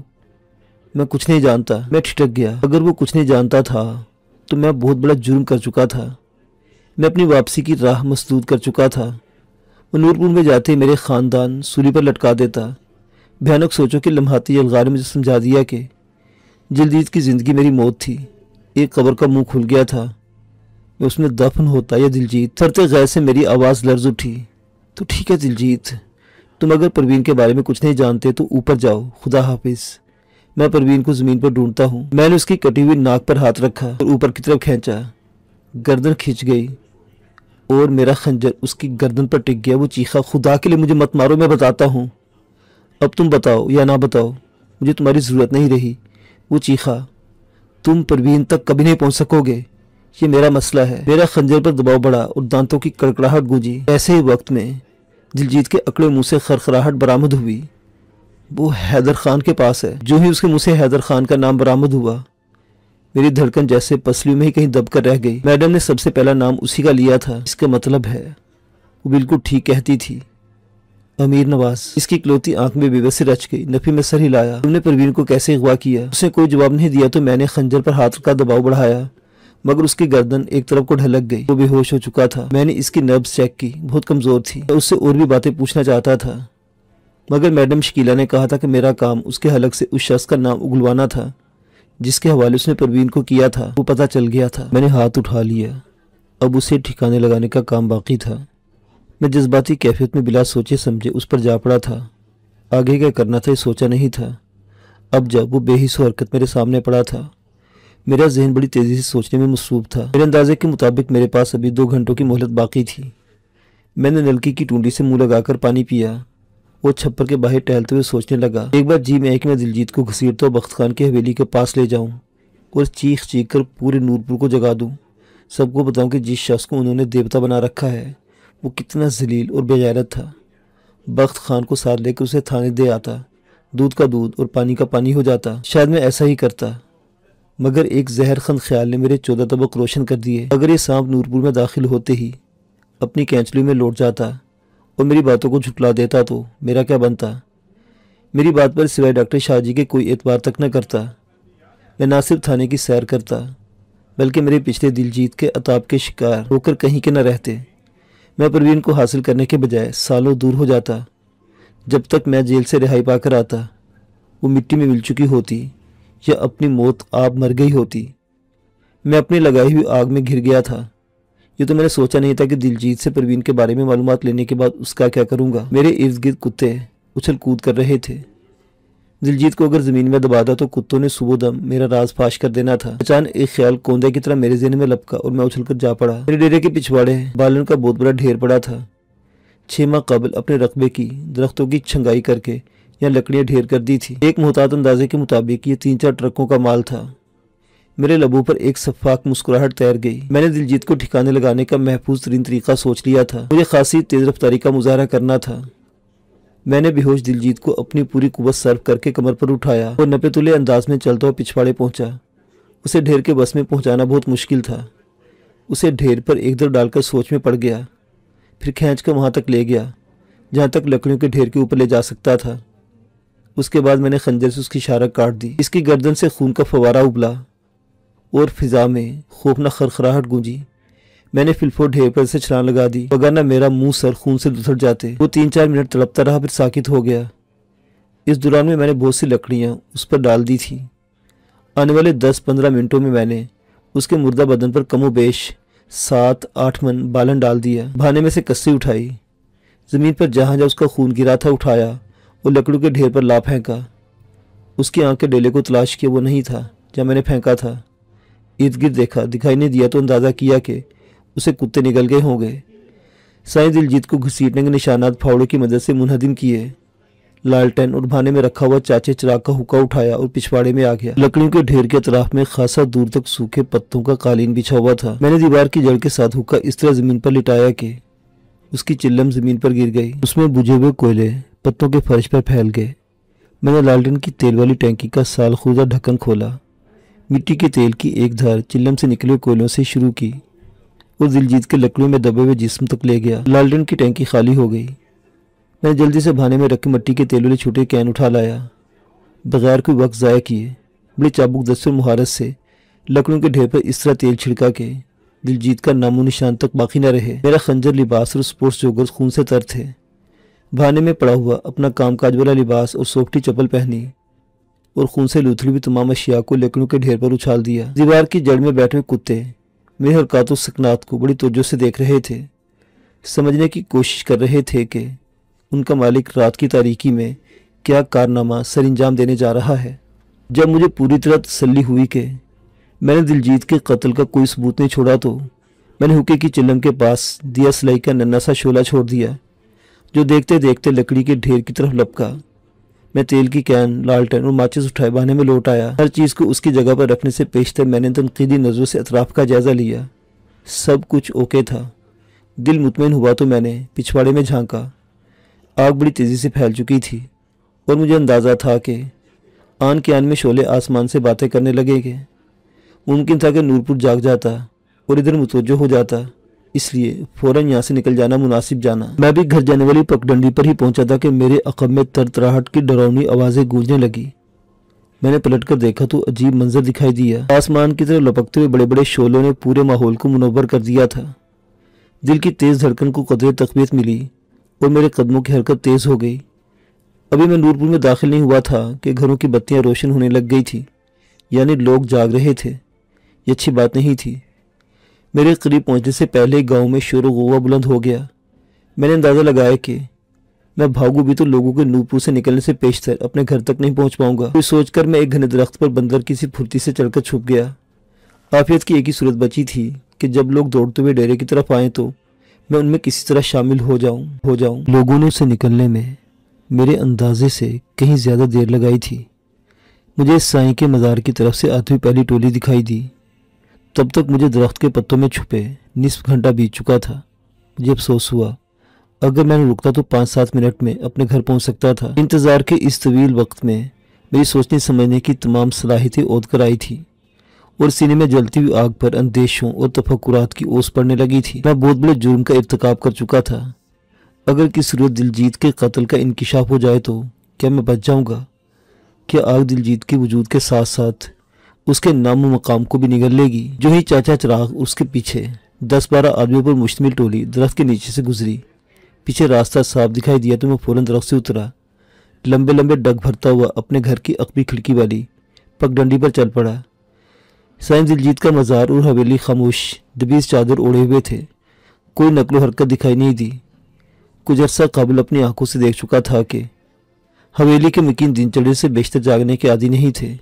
میں کچھ نہیں جانتا۔ میں ٹھٹک گیا۔ اگر وہ کچھ نہیں جانتا تھا تو میں بہت بڑا جرم کر چکا تھا۔ میں اپنی واپسی کی راہ مسدود کر چکا تھا۔ وہ نورپور میں جاتے میرے خاندان سولی پر لٹکا دیتا۔ بھیانک سوچوں کے لمحاتی الغار نے مجھے سمجھا دیا کہ دلجیت کی زندگی میری موت تھی۔ ایک قبر کا منہ کھل گیا تھا، میں اس میں دفن ہوتا یا دلجیت۔ سرتے غیر سے میری آواز لرز اٹھی، تو ٹھیک ہے دلجیت، تم اگر پروین کے بارے میں کچھ نہیں جانتے تو اوپر جاؤ، خدا حافظ۔ میں پروین کو زمین پر ڈھونڈتا ہوں۔ میں نے اس کی کٹی ہوئی ناک پر ہاتھ رکھا اور اوپر کی طرف کھینچا۔ گردن کھنچ گئی اور میرا خنجر اس کی گردن پر ٹک گیا۔ وہ چیخا، خدا کے لیے مجھے مت مارو، میں بتاتا ہوں۔ اب تم بتاؤ یا نہ بتاؤ، مجھے تمہاری ضرورت نہیں رہی۔ وہ چیخا، تم پروین تک کبھی نہیں پہنچ سکو گے، یہ میرا مسئلہ ہے۔ میرا خنجر پر دباؤ بڑھا اور دانتوں کی کڑکڑاہٹ گونجی۔ ایسے ہی وقت میں دلجیت کے اکڑے منہ سے خرخراہٹ برآمد ہوئی۔ وہ حیدر خان کے پاس ہے۔ جو ہی اس کے منہ سے حیدر خان کا نام برآمد ہوا، میری دھڑکن جیسے پسلیوں میں ہی کہیں دب کر رہ گئی۔ میڈم نے سب سے پہلا نام اسی کا لیا تھا۔ اس کا مطلب ہے وہ بالکل ٹھیک کہتی تھی۔ امیر نواز۔ اس کی اکلوتی آنکھ میں بے بسی رچ گئی۔ نفی میں سر ہلایا۔ تم نے پروین کو کیسے اغوا کیا؟ اس نے کوئی جواب نہیں دیا تو میں نے خنجر پر ہاتھ کا دباؤ بڑھایا، مگر اس کی گردن ایک طرف کو ڈھلک گئی۔ وہ بے ہوش ہو چکا تھا۔ میں نے اس کی نبض چیک کی، بہت کمزور تھی۔ میں اس سے اور بھی باتیں پوچھنا چاہتا تھا، مگر میڈم شکیلا نے کہا تھا کہ میرا کام اس کے حلق سے اس شخص کا نام اگلوانا تھا جس کے حوالے اس نے پروین کو کیا تھا۔ وہ پتہ چل گیا تھا۔ میں نے ہاتھ اٹھا لیا، اب اسے ٹھکانے لگانے کا کام باقی تھا۔ میں جذباتی کیفیت میں بلا سوچے سمجھے اس پر جا پڑا تھا۔ آگے کیا کرنا تھا یہ سوچا نہیں تھا۔ اب جب وہ بے حس و حرکت میرے سامنے پڑا تھا، میرا ذہن بڑی تیزی سے سوچنے میں مصروف تھا۔ میرے اندازے کے مطابق میرے پاس ابھی 2 گھنٹوں کی مہلت باقی تھی۔ میں نے نلکی کی ٹونڈی سے منہ لگا کر پانی پیا اور چھپر کے باہر ٹہلتے ہوئے سوچنے لگا۔ ایک بار جی میں کہ میں دلجیت کو گھسیٹتا ہوں بخت خان کی حویلی کے پاس لے جاؤں اور چیخ چیخ کر پورے نورپور کو جگا دوں، سب کو بتاؤں کہ جس شخص کو انہوں نے دیوتا بنا رکھا ہے وہ کتنا ذلیل اور بے غیرت تھا۔ بخت خان کو ساتھ لے کر اسے تھانے دے آتا، دودھ کا دودھ اور پانی کا پانی ہو جاتا۔ شاید میں ایسا ہی کرتا، مگر ایک زہر خند خیال نے میرے 14 طبق روشن کر دیے۔ اگر یہ سانپ نورپور میں داخل ہوتے ہی اپنی کینچلی میں لوٹ جاتا اور میری باتوں کو جھٹلا دیتا تو میرا کیا بنتا؟ میری بات پر سوائے ڈاکٹر شاہ جی کے کوئی اعتبار تک نہ کرتا۔ میں نہ صرف تھانے کی سیر کرتا بلکہ میرے پچھلے دلجیت کے عطاب کے شکار ہو کر کہیں کے نہ رہتے۔ میں پروین کو حاصل کرنے کے بجائے سالوں دور ہو جاتا۔ جب تک میں جیل سے رہائی پا کر آتا وہ مٹی میں مل چکی ہوتی یا اپنی موت آپ مر گئی ہوتی۔ میں اپنی لگائی ہوئی آگ میں گھر گیا تھا۔ یہ تو میں نے سوچا نہیں تھا کہ دلجیت سے پروین کے بارے میں معلومات لینے کے بعد اس کا کیا کروں گا۔ میرے ارد گرد کتے اچھل کود کر رہے تھے۔ دلجیت کو اگر زمین میں دبا دا تو کتوں نے صبح دم میرا راز فاش کر دینا تھا۔ اچانک ایک خیال کوندے کی طرح میرے ذہن میں لپکا اور میں اچھل کر جا پڑا۔ میرے ڈیرے کے پچھواڑے بالن کا بہت بڑا ڈھیر پڑا تھا۔ 6 ماہ قبل اپنے رقبے کی درختوں کی چھنگائی کر کے یہاں لکڑیاں ڈھیر کر دی تھی۔ ایک محتاط اندازے کے مطابق یہ 3-4 ٹرکوں کا مال تھا۔ میرے لبوں پر ایک شفاف مسکراہٹ تیر گئی۔ میں نے دلجیت کو ٹھکانے لگانے کا محفوظ ترین طریقہ سوچ لیا تھا۔ مجھے خاصی تیز رفتاری کا مظاہرہ کرنا تھا۔ میں نے بے ہوش دلجیت کو اپنی پوری قوت صرف کر کے کمر پر اٹھایا اور نپے تلے انداز میں چلتا ہوا پچھواڑے پہنچا۔ اسے ڈھیر کے بس میں پہنچانا بہت مشکل تھا۔ اسے ڈھیر پر ایک در ڈال کر سوچ میں پڑ گیا، پھر کھینچ کر وہاں تک لے گیا جہاں تک لکڑیوں کے ڈھیر کے اوپر لے جا سکتا تھا۔ اس کے بعد میں نے خنجر سے اس کی شارک کاٹ دی۔ اس کی گردن سے خون کا فوارہ ابلا اور فضا میں خوفناک خرخراہٹ گونجی۔ میں نے فلفو ڈھیر پر سے چھلانگ لگا دی، وگرنہ میرا منہ سر خون سے لتھڑ جاتے۔ وہ 3-4 منٹ تڑپتا رہا، پھر ساکت ہو گیا۔ اس دوران میں نے بہت سی لکڑیاں اس پر ڈال دی تھی۔ آنے والے 10-15 منٹوں میں نے اس کے مردہ بدن پر کم و بیش 7-8 من بالن ڈال دیا۔ بھانے میں سے کسی اٹھائی، زمین پر جہاں جہاں اس کا خون گرا تھا اٹھایا اور لکڑیوں کے ڈھیر پر لا پھینکا۔ اس کی آنکھ کے ڈیلے کو تلاش کیا، وہ نہیں تھا جہاں میں نے پھینکا تھا۔ ارد گرد دیکھا، دکھائی نہیں دیا تو اندازہ کیا کہ اسے کتے نگل گئے ہوں گے۔ سائیں دلجیت کو گھسیٹنے کے نشانات پھاوڑے کی مدد سے منہدم کیے۔ لالٹین اور بھانے میں رکھا ہوا چاچے چراغ کا حقہ اٹھایا اور پچھواڑے میں آ گیا۔ لکڑیوں کے ڈھیر کے اطراف میں خاصا دور تک سوکھے پتوں کا قالین بچھا ہوا تھا۔ میں نے دیوار کی جڑ کے ساتھ حقہ اس طرح زمین پر لٹایا کہ اس کی چلم زمین پر گر گئی۔ اس میں بجھے ہوئے کوئلے پتوں کے فرش پر پھیل گئے۔ میں نے لالٹین کی تیل والی ٹینکی کا سال خوردہ ڈھکن کھولا، مٹی کے تیل کی ایک دھار چلم سے نکلے کوئلوں سے شروع کی اور دلجیت کے لکڑیوں میں دبے ہوئے جسم تک لے گیا۔ لالٹین کی ٹینکی خالی ہو گئی۔ میں نے جلدی سے بھانے میں رکھے مٹی کے تیل والے چھوٹے کین اٹھا لایا، بغیر کوئی وقت ضائع کیے بڑی چابک دستی اور مہارت سے لکڑیوں کے ڈھیر پر اس طرح تیل چھڑکا کہ دلجیت کا نام و نشان تک باقی نہ رہے۔ میرا خنجر، لباس اور سپورٹس جوگرز خون سے تر تھے۔ بھانے میں پڑا ہوا اپنا کام کاج والا لباس اور سوکھٹی چپل پہنی اور خون سے لوتھڑی ہوئی تمام اشیاء کو لکڑیوں کے ڈھیر پر اچھال دیا۔ دیوار کی جڑ میں بیٹھے ہوئے کتے میرے حرکات و سکنات کو بڑی توجہ سے دیکھ رہے تھے، سمجھنے کی کوشش کر رہے تھے کہ ان کا مالک رات کی تاریکی میں کیا کارنامہ سر انجام دینے جا رہا ہے۔ جب مجھے پوری طرح تسلی ہوئی کہ میں نے دلجیت کے قتل کا کوئی ثبوت نہیں چھوڑا تو میں نے حقے کی چلم کے پاس دیا سلائی کا ننھا سا شعلہ چھوڑ دیا جو دیکھتے دیکھتے لکڑی کے ڈھیر کی طرف لپکا۔ میں تیل کی کین، لالٹین اور ماچس اٹھائے بھانے میں لوٹ آیا۔ ہر چیز کو اس کی جگہ پر رکھنے سے پیشتر میں نے تنقیدی نظروں سے اطراف کا جائزہ لیا۔ سب کچھ اوکے تھا۔ دل مطمئن ہوا تو میں نے پچھواڑے میں جھانکا۔ آگ بڑی تیزی سے پھیل چکی تھی اور مجھے اندازہ تھا کہ آن کے آن میں شعلے آسمان سے باتیں کرنے لگے گے۔ ممکن تھا کہ نورپور جاگ جاتا اور ادھر متوجہ ہو جاتا۔ اس لیے فوراً یہاں سے نکل جانا مناسب جانا۔ میں بھی گھر جانے والی پگڈنڈی پر ہی پہنچا تھا کہ میرے عقب میں ترتراہٹ کی ڈراؤنی آوازیں گونجنے لگی۔ میں نے پلٹ کر دیکھا تو عجیب منظر دکھائی دیا۔ آسمان کی طرف لپکتے ہوئے بڑے بڑے شعلوں نے پورے ماحول کو منور کر دیا تھا۔ دل کی تیز دھڑکن کو قدرے تقویت ملی اور میرے قدموں کی حرکت تیز ہو گئی۔ ابھی میں نورپور میں داخل نہیں ہوا تھا کہ گھروں کی بتیاں روشن ہونے لگ گئی تھی، یعنی لوگ جاگ رہے تھے۔ یہ اچھی بات نہیں تھی۔ میرے قریب پہنچنے سے پہلے ہی گاؤں میں شور و غوغا بلند ہو گیا۔ میں نے اندازہ لگایا کہ میں بھاگوں بھی تو لوگوں کے نورپور سے نکلنے سے پیشتر اپنے گھر تک نہیں پہنچ پاؤں گا۔ یہ سوچ کر میں ایک گھنے درخت پر بندر کی سی پھرتی سے چڑھ کر چھپ گیا۔ عافیت کی ایک ہی صورت بچی تھی کہ جب لوگ دوڑتے ہوئے ڈیرے کی طرف آئیں تو میں ان میں کسی طرح شامل ہو جاؤں۔ لوگوں نے اسے نکلنے میں میرے اندازے سے کہیں زیادہ دیر لگائی تھی۔ مجھے اس سائیں کے مزار کی طرف سے آتی ہوئی پہلی ٹولی دکھائی دی۔ تب تک مجھے درخت کے پتوں میں چھپے نصف گھنٹہ بیت چکا تھا۔ مجھے افسوس ہوا، اگر میں نے رکتا تو 5-7 منٹ میں اپنے گھر پہنچ سکتا تھا۔ انتظار کے اس طویل وقت میں میری سوچنے سمجھنے کی تمام صلاحیتیں اود کر آئی تھی اور سینے میں جلتی ہوئی آگ پر اندیشوں اور تفکرات کی اوس پڑنے لگی تھی۔ میں بہت بڑے جرم کا ارتکاب کر چکا تھا۔ اگر کسی صورت دلجیت کے قتل کا انکشاف ہو جائے تو کیا میں بچ جاؤں گا؟ کیا آگ دلجیت کے وجود کے ساتھ ساتھ اس کے نام و مقام کو بھی نگل لے گی؟ جو ہی چاچا چراغ اس کے پیچھے 10-12 آدمیوں پر مشتمل ٹولی درخت کے نیچے سے گزری، پیچھے راستہ صاف دکھائی دیا تو میں فوراً درخت سے اترا، لمبے لمبے ڈگ بھرتا ہوا اپنے گھر کی عقبی کھڑکی والی پگڈنڈی پر چل پڑا۔ سائیں دلجیت کا مزار اور حویلی خاموش دبیز چادر اوڑھے ہوئے تھے۔ کوئی نقل و حرکت دکھائی نہیں دی۔ کچھ عرصہ قبل اپنی آنکھوں سے دیکھ چکا تھا کہ حویلی کے مکین دن چڑھے سے بیشتر جاگنے کے عادی نہیں تھے۔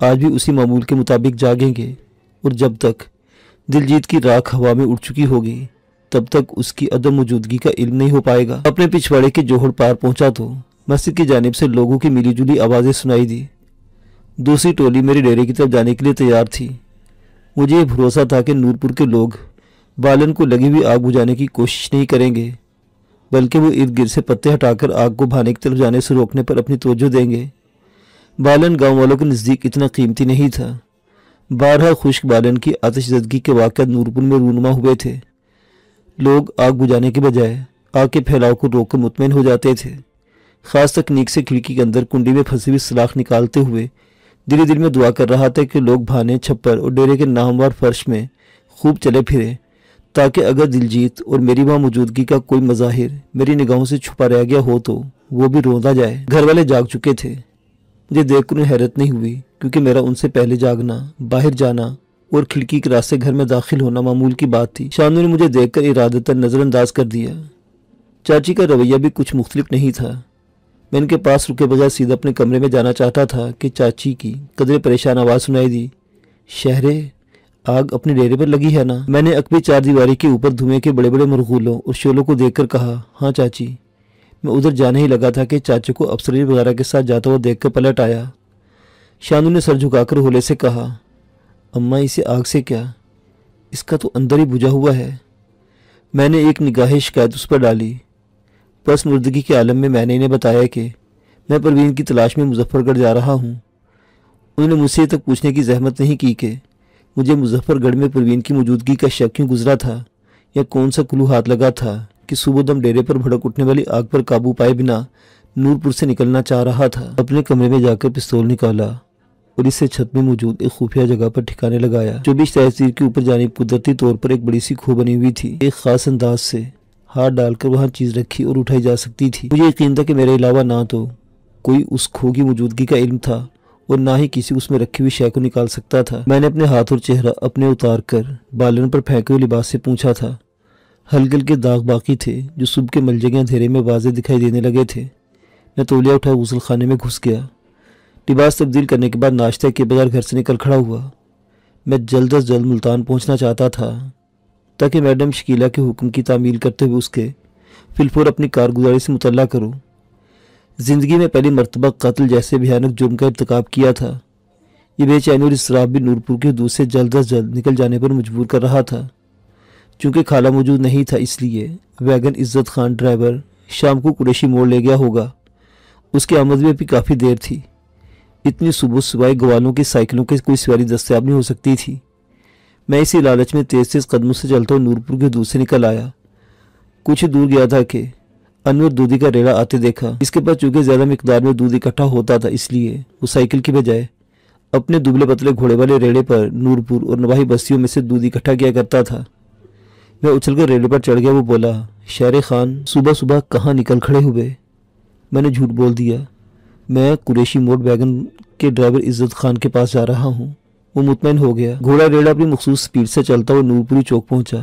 آج بھی اسی معمول کے مطابق جاگیں گے اور جب تک دلجیت کی راکھ ہوا میں اڑ چکی ہوگی تب تک اس کی عدم موجودگی کا علم نہیں ہو پائے گا۔ اپنے پچھواڑے کے جوہر پار پہنچا تو مسجد کی جانب سے لوگوں کی ملی جلی آوازیں سنائی دی۔ دوسری ٹولی میرے ڈیرے کی طرف جانے کے لیے تیار تھی۔ مجھے یہ بھروسہ تھا کہ نورپور کے لوگ بالن کو لگی ہوئی آگ بجھانے کی کوشش نہیں کریں گے، بلکہ وہ ارد گرد سے پتے ہٹا کر آگ کو بھانے کی طرف جانے سے روکنے پر اپنی توجہ دیں گے۔ بالن گاؤں والوں کے نزدیک اتنا قیمتی نہیں تھا۔ بارہا خشک بالن کی آتش زدگی کے واقعات نورپور میں رونما ہوئے تھے۔ لوگ آگ بجھانے کے بجائے آگ کے پھیلاؤ کو روک کر مطمئن ہو جاتے تھے۔ خاص تکنیک سے کھڑکی کے اندر کنڈی میں پھنسی ہوئی سلاخ نکالتے ہوئے دل میں دعا کر رہا تھا کہ لوگ بھانے، چھپر اور ڈیرے کے ناہموار فرش میں خوب چلے پھرے، تاکہ اگر دلجیت اور میری وہاں موجودگی کا کوئی مظاہر میری نگاہوں سے چھپا رہ گیا ہو تو وہ بھی روندا جائے۔ گھر والے جاگ چکے تھے۔ مجھے دیکھ کر انہیں حیرت نہیں ہوئی، کیونکہ میرا ان سے پہلے جاگنا، باہر جانا اور کھڑکی کے راستے گھر میں داخل ہونا معمول کی بات تھی۔ شانو نے مجھے دیکھ کر ارادتاً نظر انداز کر دیا۔ چاچی کا رویہ بھی کچھ مختلف نہیں تھا۔ میں ان کے پاس رکے بجائے سیدھا اپنے کمرے میں جانا چاہتا تھا کہ چاچی کی قدرے پریشان آواز سنائی دی، شہرے، آگ اپنے ڈیرے پر لگی ہے نا؟ میں نے عقبی چار دیواری کے اوپر دھوئیں کے بڑے بڑے مرغولوں اور شعلوں کو دیکھ کر کہا، ہاں چاچی۔ میں ادھر جانے ہی لگا تھا کہ چاچے کو افسری وغیرہ کے ساتھ جاتا ہوا دیکھ کر پلٹ آیا۔ شانو نے سر جھکا کر ہولے سے کہا، اماں اسے آگ سے کیا؟ اس کا تو اندر ہی بجھا ہوا ہے۔ میں نے ایک نگاہ شکایت اس پر ڈالی۔ پس مردگی کے عالم میں نے انہیں بتایا کہ میں پروین کی تلاش میں مظفر گڑھ جا رہا ہوں۔ انہوں نے مجھ سے تک پوچھنے کی زحمت نہیں کی کہ مجھے مظفر گڑھ میں پروین کی موجودگی کا شک کیوں گزرا تھا، یا کون سا کلو ہاتھ لگا تھا کہ صبح دم ڈیرے پر بھڑک اٹھنے والی آگ پر قابو پائے بنا نورپور سے نکلنا چاہ رہا تھا۔ اپنے کمرے میں جا کر پستول نکالا اور اسے چھت میں موجود ایک خفیہ جگہ پر ٹھکانے لگایا۔ 24 تہذیر کے اوپر جانب قدرتی طور پر ایک بڑی سی کھو بنی ہوئی تھی۔ ایک خاص انداز سے ہاتھ ڈال کر وہاں چیز رکھی اور اٹھائی جا سکتی تھی۔ مجھے یقین تھا کہ میرے علاوہ نہ تو کوئی اس کھو کی موجودگی کا علم تھا اور نہ ہی کسی اس میں رکھی ہوئی شے کو نکال سکتا تھا۔ میں نے اپنے ہاتھ اور چہرہ اپنے اتار کر بالن پر پھینکے ہوئے لباس سے پوچھا تھا۔ ہلکے ہلکے داغ باقی تھے جو صبح کے ملجے کے اندھیرے میں واضح دکھائی دینے لگے تھے۔ میں تولیہ اٹھا غسل خانے میں گھس گیا۔ لباس تبدیل کرنے کے بعد ناشتہ کے بغیر گھر سے نکل کھڑا ہوا۔ میں جلد از جلد ملتان پہنچنا چاہتا تھا تاکہ میڈم شکیلہ کے حکم کی تعمیل کرتے ہوئے اس کے فلفور اپنی کارگزاری سے مطلع کروں۔ زندگی میں پہلی مرتبہ قتل جیسے بھیانک جرم کا ارتکاب کیا تھا۔ یہ بے چینی اور اضطراب بھی نورپور کی حدود سے جلد از جلد نکل جانے پر مجبور کر رہا تھا۔ چونکہ خالہ موجود نہیں تھا اس لیے ویگن عزت خان ڈرائیور شام کو قریشی موڑ لے گیا ہوگا۔ اس کی آمد میں بھی کافی دیر تھی۔ اتنی صبح سوائے گوالوں کی سائیکلوں کے کوئی سواری دستیاب نہیں ہو سکتی تھی۔ میں اسی لالچ میں تیز تیز قدموں سے چلتا ہوں نورپور کے دودھ سے نکل آیا۔ کچھ دور گیا تھا کہ انور دودھی کا ریڑا آتے دیکھا۔ اس کے پاس چونکہ زیادہ مقدار میں دودھ اکٹھا ہوتا تھا، اس لیے وہ سائیکل کی بجائے اپنے دبلے پتلے گھوڑے والے ریڑے پر نورپور اور نواحی بستیوں میں سے دودھ اکٹھا کیا کرتا تھا۔ میں اچھل کر ریڑے پر چڑھ گیا۔ وہ بولا، شہر خان صبح صبح کہاں نکل کھڑے ہوئے؟ میں نے جھوٹ بول دیا، میں قریشی موڑ ویگن کے ڈرائیور عزت خان کے پاس جا رہا ہوں۔ وہ مطمئن ہو گیا۔ گھوڑا ریڑا اپنی مخصوص سپیڈ سے چلتا ہوا نورپوری چوک پہنچا۔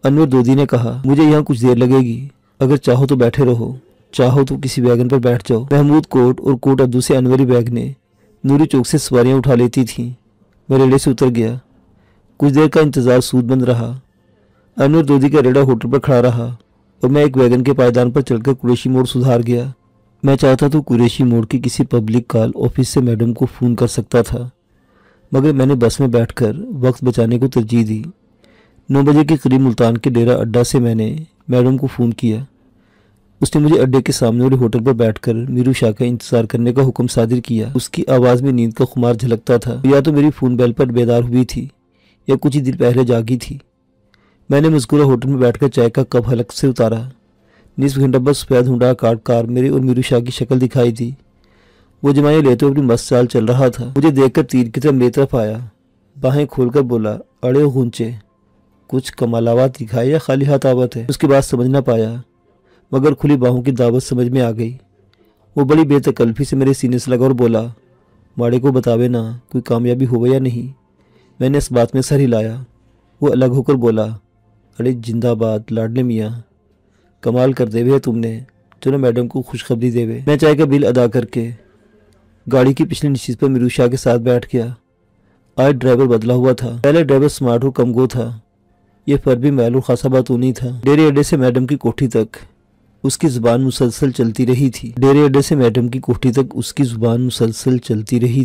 انور دودھی نے کہا، مجھے یہاں کچھ دیر لگے گی، اگر چاہو تو بیٹھے رہو، چاہو تو کسی ویگن پر بیٹھ جاؤ۔ محمود کوٹ اور کوٹ ابدو سے انوری بیگ نے نوری چوک سے سواریاں اٹھا لیتی تھیں۔ میں ریڑے سے اتر گیا۔ کچھ دیر کا انتظار سود بند رہا۔ انور دودھی کا ریڑا ہوٹل پر کھڑا رہا اور میں ایک ویگن کے پائیدان پر چڑھ کر قریشی موڑ سدھار گیا۔ میں چاہتا تو قریشی موڑ کی کسی پبلک کال آفس سے میڈم کو فون کر سکتا تھا، مگر میں نے بس میں بیٹھ کر وقت بچانے کو ترجیح دی۔ 9 بجے کے قریب ملتان کے ڈیرہ اڈا سے میں نے میڈم کو فون کیا۔ اس نے مجھے اڈے کے سامنے والے ہوٹل پر بیٹھ کر میرو شاہ کا انتظار کرنے کا حکم صادر کیا۔ اس کی آواز میں نیند کا خمار جھلکتا تھا۔ یا تو میری فون بیل پر بیدار ہوئی تھی یا کچھ ہی دیر پہلے جاگی تھی۔ میں نے مذکورہ ہوٹل میں بیٹھ کر چائے کا کپ حلق سے اتارا۔ نصف گھنٹہ بعد سفید ہونڈا کار میرے اور میرو شاہ کی شکل دکھائی دی۔ وہ جمائیں لیتے ہوئے اپنی مست چال چل رہا تھا۔ مجھے دیکھ کر تیر کی طرح میری طرف آیا، باہیں کھول کر بولا، اڑے غنچے، کچھ کمالاوات دکھائے یا خالی ہاتھ آوت ہے؟ اس کی بات سمجھ نہ پایا، مگر کھلی باہوں کی دعوت سمجھ میں آ گئی۔ وہ بڑی بے تکلفی سے میرے سینے سے لگا اور بولا، ماڑے کو بتاوے نا کوئی کامیابی ہوئے یا نہیں؟ میں نے اس بات میں سر ہلایا۔ وہ الگ ہو کر بولا، اڑے زندہ باد لاڈلے میاں، کمال کر دے ہوئے تم نے، چلو میڈم کو خوشخبری دے ہوئے۔ میں چائے کا بل ادا کر کے گاڑی کی پچھلی نشست پر میرو شاہ کے ساتھ بیٹھ گیا۔ آج ڈرائیور بدلا ہوا تھا۔ پہلے ڈرائیور سمارٹ اور کم گو تھا، یہ فرد بھی محل اور خاصا باتونی تھا۔ ڈیرے اڈے سے میڈم کی کوٹھی تک اس کی زبان مسلسل چلتی رہی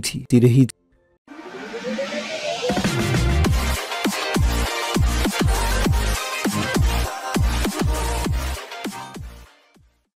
تھی۔